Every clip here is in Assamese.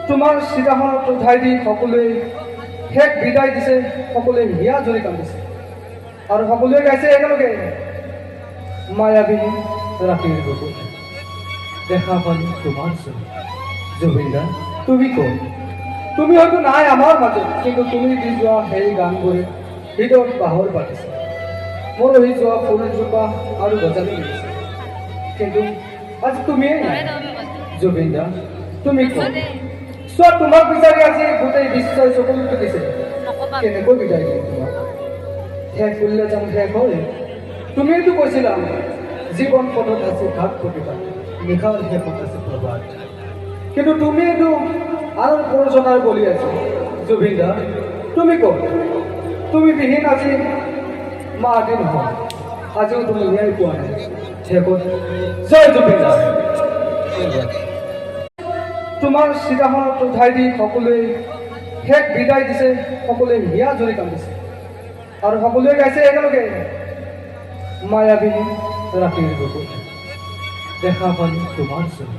তোমাৰ চিতাখনত উঠাই দি সকলোৱে শেষ বিদায় দিছে, সকলোৱে হিয়া জৰি কান্দিছে আৰু সকলোৱে গাইছে একেলগে মায়াবিনী ৰাতিৰ বুকুত দেখা পালো তোমাৰ ছবি। জুবিনদা তুমি ক'ত? তুমি হয়তো নাই আমাৰ মাজত, কিন্তু তুমি দি যোৱা সেই গানবোৰে হৃদয়ত বাহৰ পাতিছে। মোৰ ৰহি যোৱা ফুলজোপা আৰু গজালি মিলিছে, কিন্তু আজি তুমিয়ে নাই। জুবিনদা তুমি ক'ত? চোৱা তোমাক বিচাৰি আজি গোটেই বিশ্বই চকুত তুলিছে। কেনেকৈ বিদায় দিম তোমাক? শেষ কৰিলে জানো শেষ হয়? তুমিয়েতো কৈছিলা জীৱন পথত আছে ঘাট প্ৰতিবাদ, নিশাৰ শেষত আছে প্ৰবাদ, কিন্তু তুমিয়েতো আৰু প্ৰয়োজনাৰ বলি আছে। জুবিনদা তুমি ক'ত? তুমি বিহীন আজি মাহ দিন হয়, আজিও তুমি ন্যায় পোৱা নাই শেষত। জয় জুবিনদা। তোমাৰ চিতাখনত উঠাই দি সকলোৱে শেষ বিদায় দিছে, সকলোৱে হিয়া জৰি কান্দিছে আৰু সকলোৱে গাইছে একেলগে মায়াবিনী ৰাতিৰ বুকুত দেখা পালো তোমাৰ ছবি।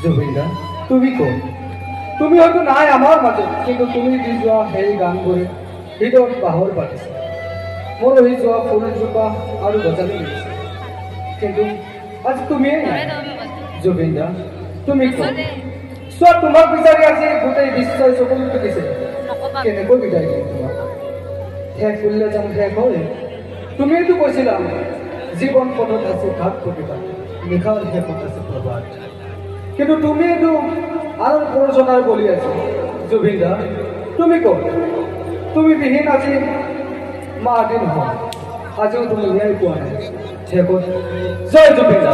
জুবিনদা তুমি ক'ত? তুমি হয়তো নাই আমাৰ মাজত, কিন্তু তুমি দি যোৱা সেই গানবোৰে হৃদয়ত বাহৰ পাতিছে। মোৰ ৰহি যোৱা ফুলজোপা আৰু গজালি মিলিছে, কিন্তু আজি তুমিয়ে নাই। জুবিনদা তুমি ক'ত? চোৱা তোমাক বিচাৰি আজি গোটেই বিশ্বই চকুত তুলিছে। কেনেকৈ বিদায় দিম তোমাক? শেষ কৰিলে জানো শেষ হয়? তুমিয়েতো কৈছিলা জীৱন পথত আছে ঘাট প্ৰতিবাদ, নিশাৰ শেষত আছে প্ৰবাদ, কিন্তু তুমিয়েতো আৰু প্ৰয়োজনাৰ বলি আছে। জুবিনদা তুমি ক'ত? তুমি বিহীন আজি মাহ দিন হয়, আজিও তুমি ন্যায় পোৱা নাই শেষত। জয় জুবিনদা।